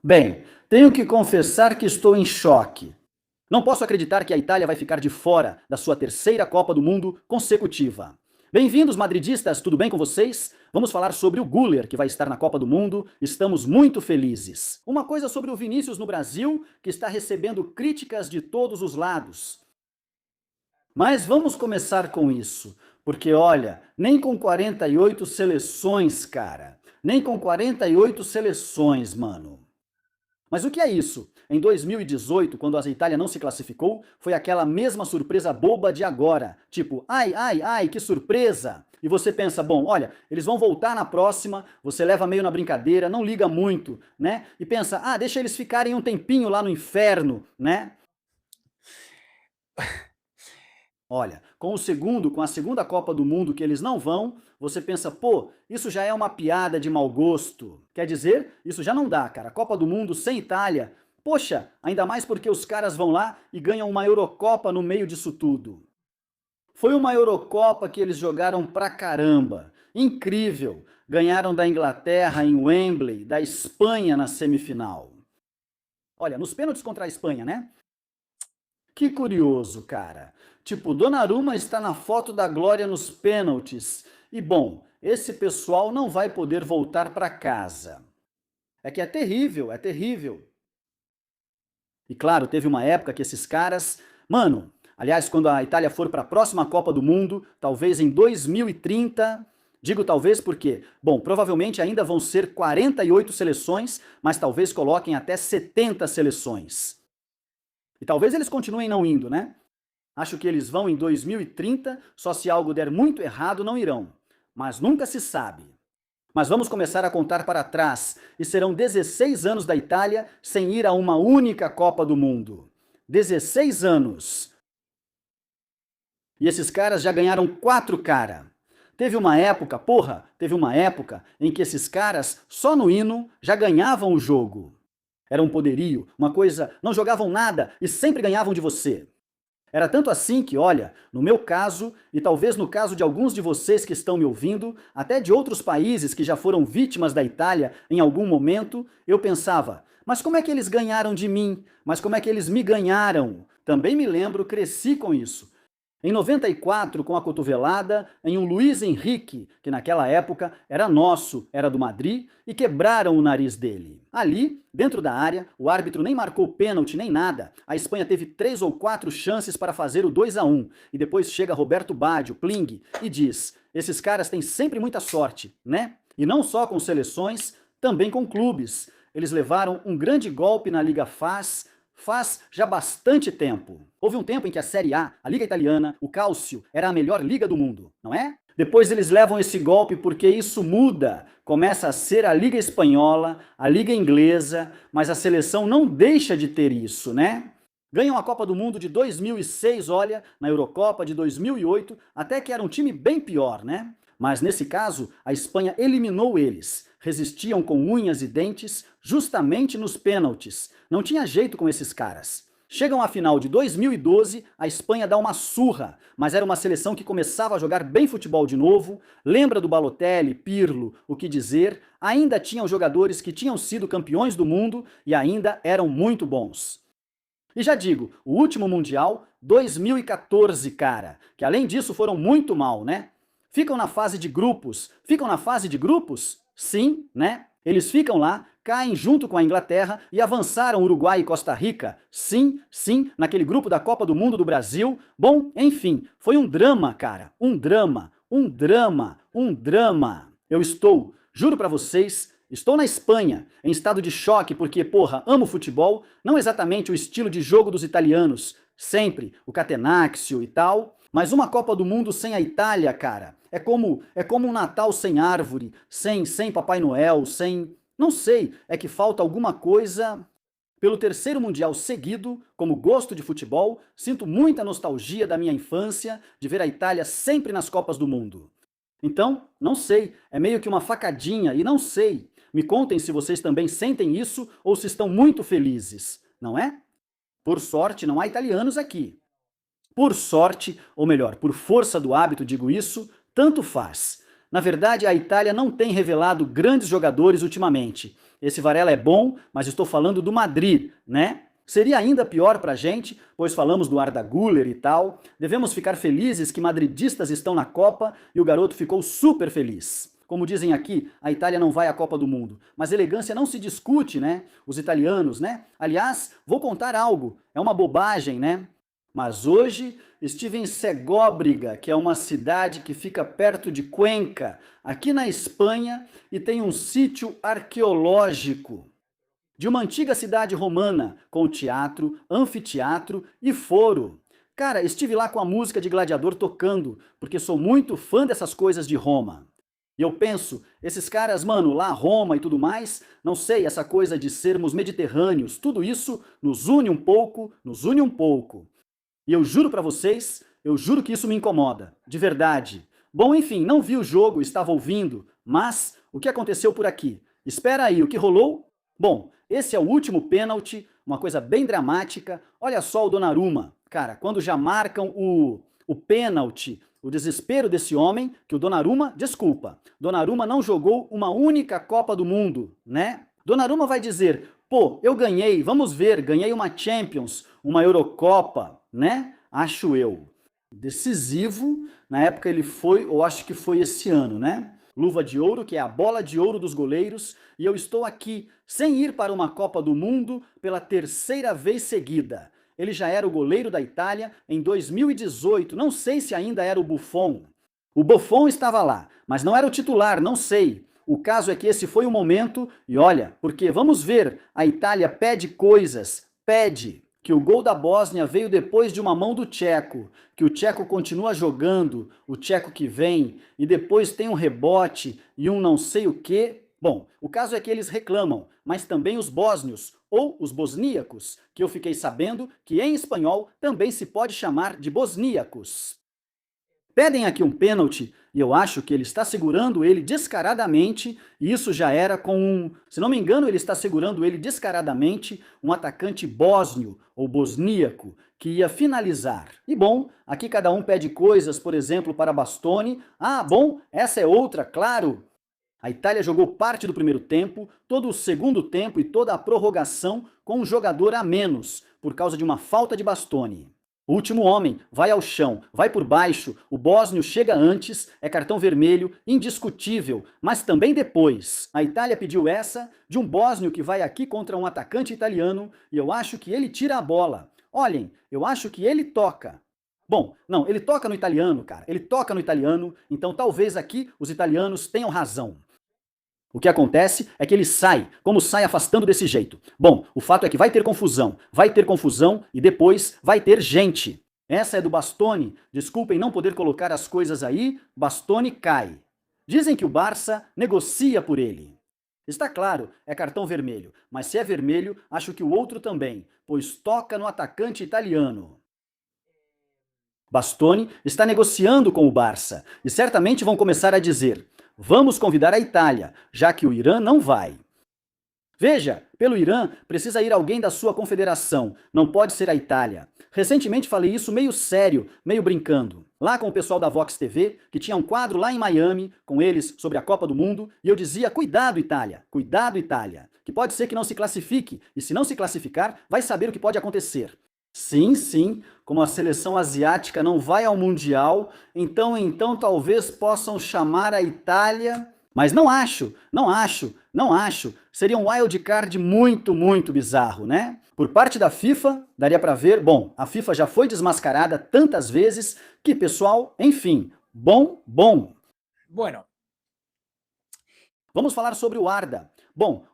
Bem, tenho que confessar que estou em choque. Não posso acreditar que a Itália vai ficar de fora da sua terceira Copa do Mundo consecutiva. Bem-vindos, madridistas, tudo bem com vocês? Vamos falar sobre o Güler, que vai estar na Copa do Mundo. Estamos muito felizes. Uma coisa sobre o Vinícius no Brasil, que está recebendo críticas de todos os lados. Mas vamos começar com isso, porque olha, nem com 48 seleções, cara. Nem com 48 seleções, mano. Mas o que é isso? Em 2018, quando a Itália não se classificou, foi aquela mesma surpresa boba de agora. Tipo, ai, ai, ai, que surpresa! E você pensa, bom, olha, eles vão voltar na próxima, você leva meio na brincadeira, não liga muito, né? E pensa, ah, deixa eles ficarem um tempinho lá no inferno, né? Olha, com a segunda Copa do Mundo que eles não vão, você pensa, pô, isso já é uma piada de mau gosto. Quer dizer, isso já não dá, cara. Copa do Mundo sem Itália. Poxa, ainda mais porque os caras vão lá e ganham uma Eurocopa no meio disso tudo. Foi uma Eurocopa que eles jogaram pra caramba. Incrível. Ganharam da Inglaterra em Wembley, da Espanha na semifinal. Olha, nos pênaltis contra a Espanha, né? Que curioso, cara. Tipo, Donnarumma está na foto da glória nos pênaltis. E bom, esse pessoal não vai poder voltar para casa. É que é terrível, é terrível. E claro, teve uma época que esses caras, mano, aliás, quando a Itália for para a próxima Copa do Mundo, talvez em 2030, digo talvez porque, bom, provavelmente ainda vão ser 48 seleções, mas talvez coloquem até 70 seleções. E talvez eles continuem não indo, né? Acho que eles vão em 2030, só se algo der muito errado não irão. Mas nunca se sabe. Mas vamos começar a contar para trás, e serão 16 anos da Itália sem ir a uma única Copa do Mundo. 16 anos. E esses caras já ganharam 4, cara. Teve uma época, porra, teve uma época em que esses caras, só no hino, já ganhavam o jogo. Era um poderio, uma coisa, não jogavam nada e sempre ganhavam de você. Era tanto assim que, olha, no meu caso, e talvez no caso de alguns de vocês que estão me ouvindo, até de outros países que já foram vítimas da Itália em algum momento, eu pensava, mas como é que eles ganharam de mim? Mas como é que eles me ganharam? Também me lembro, cresci com isso. Em 94, com a cotovelada, em um Luiz Henrique, que naquela época era nosso, era do Madrid, e quebraram o nariz dele. Ali, dentro da área, o árbitro nem marcou pênalti nem nada. A Espanha teve 3 ou 4 chances para fazer o 2-1. E depois chega Roberto Baggio, Pling, e diz, esses caras têm sempre muita sorte, né? E não só com seleções, também com clubes. Eles levaram um grande golpe na Liga faz já bastante tempo. Houve um tempo em que a Série A Liga Italiana, o Calcio, era a melhor liga do mundo, não é? Depois eles levam esse golpe porque isso muda. Começa a ser a Liga Espanhola, a Liga Inglesa, mas a seleção não deixa de ter isso, né? Ganham a Copa do Mundo de 2006, olha, na Eurocopa de 2008, até que era um time bem pior, né? Mas nesse caso, a Espanha eliminou eles. Resistiam com unhas e dentes, justamente nos pênaltis. Não tinha jeito com esses caras. Chegam à final de 2012, a Espanha dá uma surra, mas era uma seleção que começava a jogar bem futebol de novo, lembra do Balotelli, Pirlo, o que dizer, ainda tinham jogadores que tinham sido campeões do mundo e ainda eram muito bons. E já digo, o último Mundial, 2014, cara, que além disso foram muito mal, né? Ficam na fase de grupos. Ficam na fase de grupos? Sim, né? Eles ficam lá, caem junto com a Inglaterra e avançaram Uruguai e Costa Rica. Sim, sim, naquele grupo da Copa do Mundo do Brasil. Bom, enfim, foi um drama, cara. Um drama, um drama, um drama. Eu estou, juro pra vocês, estou na Espanha, em estado de choque porque, porra, amo futebol, não exatamente o estilo de jogo dos italianos, sempre o Catenaccio e tal, mas uma Copa do Mundo sem a Itália, cara, é como um Natal sem árvore, sem Papai Noel, sem... Não sei, é que falta alguma coisa. Pelo terceiro Mundial seguido, como gosto de futebol, sinto muita nostalgia da minha infância, de ver a Itália sempre nas Copas do Mundo. Então, não sei, é meio que uma facadinha e não sei. Me contem se vocês também sentem isso ou se estão muito felizes, não é? Por sorte, não há italianos aqui. Por sorte, ou melhor, por força do hábito digo isso, tanto faz. Na verdade, a Itália não tem revelado grandes jogadores ultimamente. esse Varela é bom, mas estou falando do Madrid, né? Seria ainda pior pra gente, pois falamos do Arda Güler e tal. Devemos ficar felizes que madridistas estão na Copa e o garoto ficou super feliz. Como dizem aqui, a Itália não vai à Copa do Mundo. Mas elegância não se discute, né? Os italianos, né? Aliás, vou contar algo. É uma bobagem, né? Mas hoje estive em Segóbriga, que é uma cidade que fica perto de Cuenca, aqui na Espanha, e tem um sítio arqueológico de uma antiga cidade romana, com teatro, anfiteatro e foro. Cara, estive lá com a música de Gladiador tocando, porque sou muito fã dessas coisas de Roma. E eu penso, esses caras, mano, lá Roma e tudo mais, não sei, essa coisa de sermos mediterrâneos, tudo isso nos une um pouco, nos une um pouco. E eu juro pra vocês, eu juro que isso me incomoda, de verdade. Bom, enfim, não vi o jogo, estava ouvindo, mas o que aconteceu por aqui? Espera aí, o que rolou? Bom, esse é o último pênalti, uma coisa bem dramática. Olha só o Donnarumma, cara, quando já marcam o pênalti, o desespero desse homem, que o Donnarumma, desculpa, Donnarumma não jogou uma única Copa do Mundo, né? Donnarumma vai dizer, pô, eu ganhei, vamos ver, ganhei uma Champions, uma Eurocopa, né? Acho eu. Decisivo, na época ele foi, ou acho que foi esse ano, né? Luva de ouro, que é a bola de ouro dos goleiros, e eu estou aqui, sem ir para uma Copa do Mundo, pela terceira vez seguida. Ele já era o goleiro da Itália em 2018, não sei se ainda era o Buffon. O Buffon estava lá, mas não era o titular, não sei. O caso é que esse foi o momento, e olha, porque vamos ver, a Itália pede coisas, pede que o gol da Bósnia veio depois de uma mão do Tcheco, que o Tcheco continua jogando, o Tcheco que vem, e depois tem um rebote e um não sei o quê. Bom, o caso é que eles reclamam, mas também os bósnios, ou os bosníacos, que eu fiquei sabendo que em espanhol também se pode chamar de bosníacos. Pedem aqui um pênalti e eu acho que ele está segurando ele descaradamente, e isso já era com se não me engano, ele está segurando ele descaradamente, um atacante bósnio ou bosníaco que ia finalizar. E bom, aqui cada um pede coisas, por exemplo, para Bastoni. Ah, bom, essa é outra, claro. A Itália jogou parte do primeiro tempo, todo o segundo tempo e toda a prorrogação com um jogador a menos, por causa de uma falta de Bastoni. O último homem vai ao chão, vai por baixo, o bósnio chega antes, é cartão vermelho, indiscutível, mas também depois. A Itália pediu essa de um bósnio que vai aqui contra um atacante italiano e eu acho que ele tira a bola. Olhem, eu acho que ele toca. Bom, não, ele toca no italiano, cara, ele toca no italiano, então talvez aqui os italianos tenham razão. O que acontece é que ele sai, como sai afastando desse jeito. Bom, o fato é que vai ter confusão e depois vai ter gente. Essa é do Bastoni, desculpem não poder colocar as coisas aí, Bastoni cai. Dizem que o Barça negocia por ele. Está claro, é cartão vermelho, mas se é vermelho, acho que o outro também, pois toca no atacante italiano. Bastoni está negociando com o Barça e certamente vão começar a dizer: vamos convidar a Itália, já que o Irã não vai. Veja, pelo Irã precisa ir alguém da sua confederação, não pode ser a Itália. Recentemente falei isso meio sério, meio brincando. Lá com o pessoal da Vox TV, que tinha um quadro lá em Miami, com eles sobre a Copa do Mundo, e eu dizia, cuidado Itália, que pode ser que não se classifique, e se não se classificar, vai saber o que pode acontecer. Sim, como a seleção asiática não vai ao Mundial, então talvez possam chamar a Itália, mas não acho. Seria um wild card muito bizarro, né? Por parte da FIFA, daria pra ver, bom, a FIFA já foi desmascarada tantas vezes que, pessoal, enfim, bom. Bueno. Vamos falar sobre o Arda. Bom,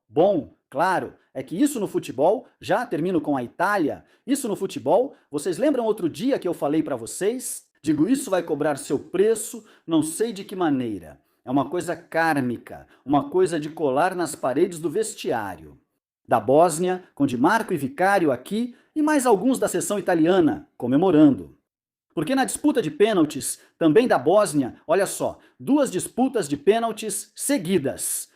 bom, claro, é que isso no futebol, já termino com a Itália, isso no futebol, vocês lembram outro dia que eu falei pra vocês? Digo, isso vai cobrar seu preço, não sei de que maneira. É uma coisa kármica, uma coisa de colar nas paredes do vestiário. Da Bósnia, com Di Marco e Vicário aqui, e mais alguns da seção italiana, comemorando. Porque na disputa de pênaltis, também da Bósnia, olha só, 2 disputas de pênaltis seguidas.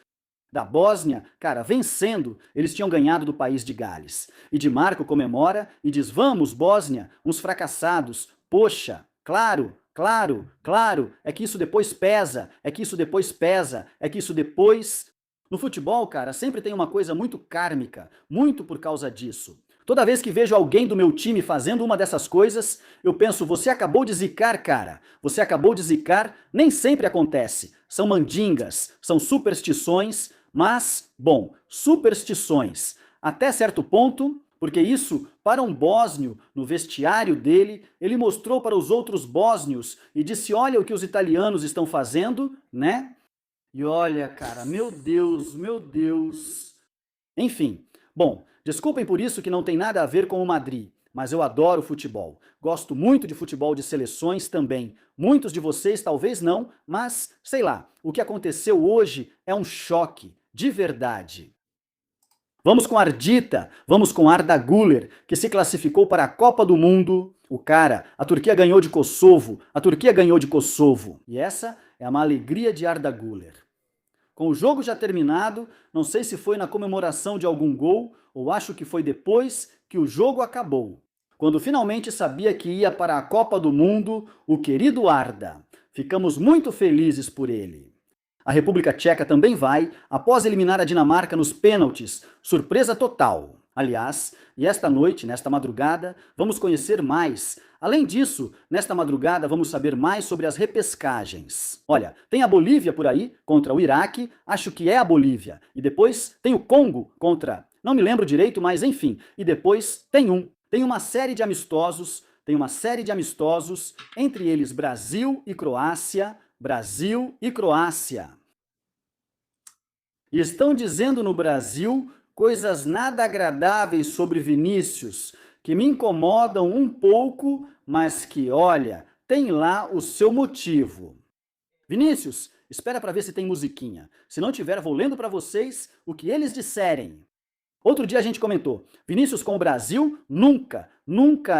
Da Bósnia, cara, vencendo, eles tinham ganhado do país de Gales. E Di Marco comemora e diz, vamos Bósnia, uns fracassados, poxa, claro, Claro, claro, é que isso depois pesa, é que isso depois pesa, é que isso depois... No futebol, cara, sempre tem uma coisa muito kármica, muito por causa disso. Toda vez que vejo alguém do meu time fazendo uma dessas coisas, eu penso, você acabou de zicar, cara. Você acabou de zicar, nem sempre acontece. São mandingas, são superstições, mas, bom, superstições. Até certo ponto, porque isso, para um bósnio, no vestiário dele, ele mostrou para os outros bósnios e disse, olha o que os italianos estão fazendo, né? E olha, cara, meu Deus, meu Deus. Enfim, bom, desculpem por isso que não tem nada a ver com o Madrid, mas eu adoro futebol. Gosto muito de futebol de seleções também. Muitos de vocês talvez não, mas sei lá, o que aconteceu hoje é um choque, de verdade. Vamos com Ardita, vamos com Arda Güler, que se classificou para a Copa do Mundo. O cara, a Turquia ganhou de Kosovo, a Turquia ganhou de Kosovo. E essa é uma alegria de Arda Güler. Com o jogo já terminado, não sei se foi na comemoração de algum gol ou acho que foi depois que o jogo acabou. Quando finalmente sabia que ia para a Copa do Mundo, o querido Arda. Ficamos muito felizes por ele. A República Tcheca também vai, após eliminar a Dinamarca nos pênaltis. Surpresa total. Aliás, e esta noite, nesta madrugada, vamos conhecer mais. Além disso, nesta madrugada vamos saber mais sobre as repescagens. Olha, tem a Bolívia por aí, contra o Iraque, acho que é a Bolívia. E depois tem o Congo contra... não me lembro direito, mas enfim. E depois tem uma série de amistosos, entre eles Brasil e Croácia, E estão dizendo no Brasil coisas nada agradáveis sobre Vinícius, que me incomodam um pouco, mas que, olha, tem lá o seu motivo. Vinícius, espera para ver se tem musiquinha. Se não tiver, vou lendo para vocês o que eles disserem. Outro dia a gente comentou, Vinícius com o Brasil nunca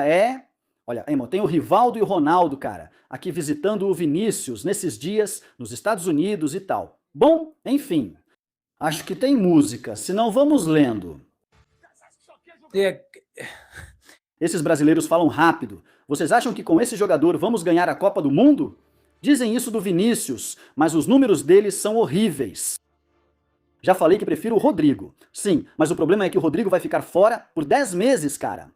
é... Olha, irmão, tem o Rivaldo e o Ronaldo, cara, aqui visitando o Vinícius nesses dias nos Estados Unidos e tal. Bom, enfim, acho que tem música, senão vamos lendo. Esses brasileiros falam rápido. Vocês acham que com esse jogador vamos ganhar a Copa do Mundo? Dizem isso do Vinícius, mas os números deles são horríveis. Já falei que prefiro o Rodrigo. Sim, mas o problema é que o Rodrigo vai ficar fora por 10 meses, cara.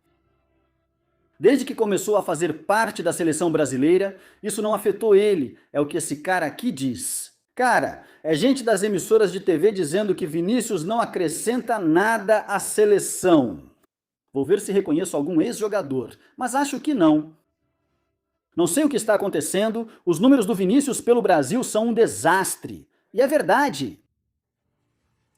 Desde que começou a fazer parte da seleção brasileira, isso não afetou ele, é o que esse cara aqui diz. Cara, é gente das emissoras de TV dizendo que Vinícius não acrescenta nada à seleção. Vou ver se reconheço algum ex-jogador, mas acho que não. Não sei o que está acontecendo, os números do Vinícius pelo Brasil são um desastre. E é verdade.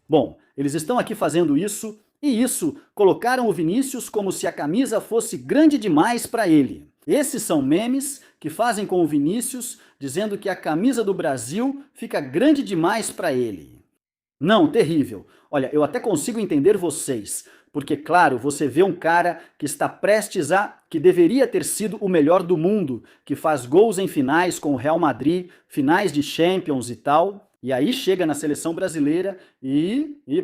Bom, eles estão aqui fazendo isso, e isso, colocaram o Vinícius como se a camisa fosse grande demais para ele. Esses são memes que fazem com o Vinícius, dizendo que a camisa do Brasil fica grande demais para ele. Não, terrível. Olha, eu até consigo entender vocês, porque, claro, você vê um cara que está prestes a... que deveria ter sido o melhor do mundo, que faz gols em finais com o Real Madrid, finais de Champions e tal... E aí chega na seleção brasileira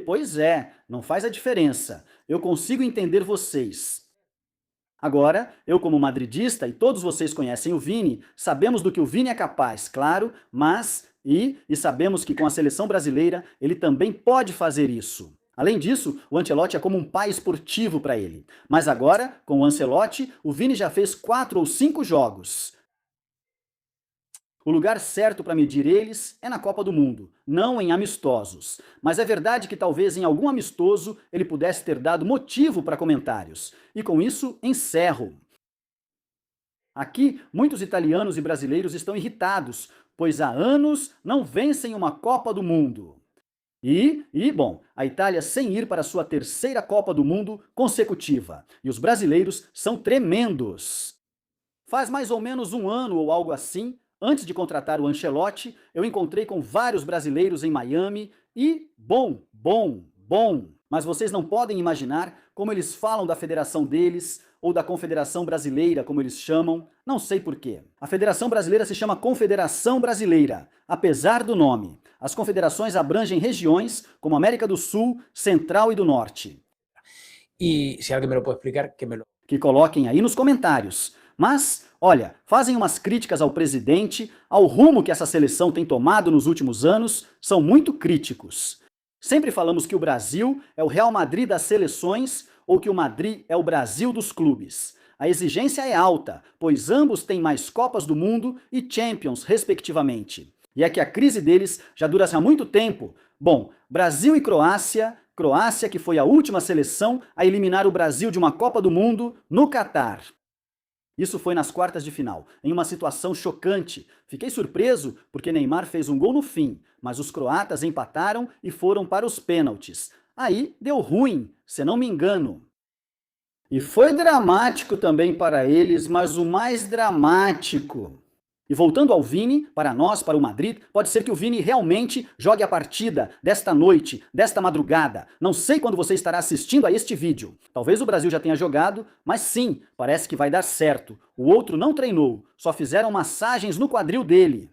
pois é, não faz a diferença. Eu consigo entender vocês. Agora, eu como madridista, e todos vocês conhecem o Vini, sabemos do que o Vini é capaz, claro, mas, e sabemos que com a seleção brasileira ele também pode fazer isso. Além disso, o Ancelotti é como um pai esportivo para ele. Mas agora, com o Ancelotti, o Vini já fez 4 ou 5 jogos. O lugar certo para medir eles é na Copa do Mundo, não em amistosos. Mas é verdade que talvez em algum amistoso ele pudesse ter dado motivo para comentários. E com isso, encerro. Aqui, muitos italianos e brasileiros estão irritados, pois há anos não vencem uma Copa do Mundo. Bom, a Itália sem ir para sua 3ª Copa do Mundo consecutiva. E os brasileiros são tremendos. Faz mais ou menos um ano ou algo assim, antes de contratar o Ancelotti, eu encontrei com vários brasileiros em Miami e bom. Mas vocês não podem imaginar como eles falam da federação deles, ou da Confederação Brasileira, como eles chamam, não sei porquê. A Federação Brasileira se chama Confederação Brasileira, apesar do nome. As confederações abrangem regiões como América do Sul, Central e do Norte. E se alguém me lo pode explicar, que coloquem aí nos comentários. Mas, olha, fazem umas críticas ao presidente, ao rumo que essa seleção tem tomado nos últimos anos, são muito críticos. Sempre falamos que o Brasil é o Real Madrid das seleções ou que o Madrid é o Brasil dos clubes. A exigência é alta, pois ambos têm mais Copas do Mundo e Champions, respectivamente. E é que a crise deles já dura há muito tempo. Bom, Brasil e Croácia, Croácia que foi a última seleção a eliminar o Brasil de uma Copa do Mundo no Catar. Isso foi nas quartas de final, em uma situação chocante. Fiquei surpreso porque Neymar fez um gol no fim, mas os croatas empataram e foram para os pênaltis. Aí deu ruim, se não me engano. E foi dramático também para eles, mas o mais dramático. E voltando ao Vini, para nós, para o Madrid, pode ser que o Vini realmente jogue a partida desta noite, desta madrugada. Não sei quando você estará assistindo a este vídeo. Talvez o Brasil já tenha jogado, mas sim, parece que vai dar certo. O outro não treinou, só fizeram massagens no quadril dele.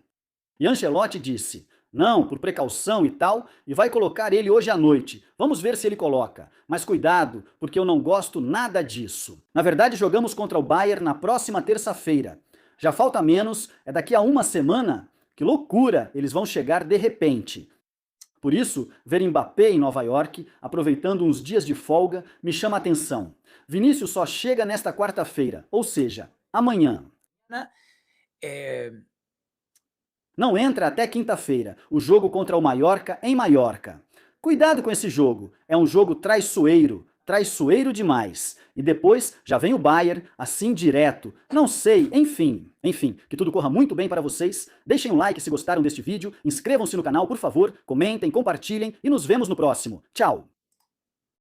E Ancelotti disse: não, por precaução e tal, e vai colocar ele hoje à noite. Vamos ver se ele coloca. Mas cuidado, porque eu não gosto nada disso. Na verdade, jogamos contra o Bayern na próxima terça-feira. Já falta menos, é daqui a uma semana? Que loucura, eles vão chegar de repente. Por isso, ver Mbappé em Nova York, aproveitando uns dias de folga, me chama a atenção. Vinícius só chega nesta quarta-feira, ou seja, amanhã. Não entra até quinta-feira, o jogo contra o Mallorca em Maiorca. Cuidado com esse jogo, é um jogo traiçoeiro demais. E depois já vem o Bayern, assim direto. Não sei, enfim, que tudo corra muito bem para vocês. Deixem um like se gostaram deste vídeo, inscrevam-se no canal, por favor, comentem, compartilhem e nos vemos no próximo. Tchau!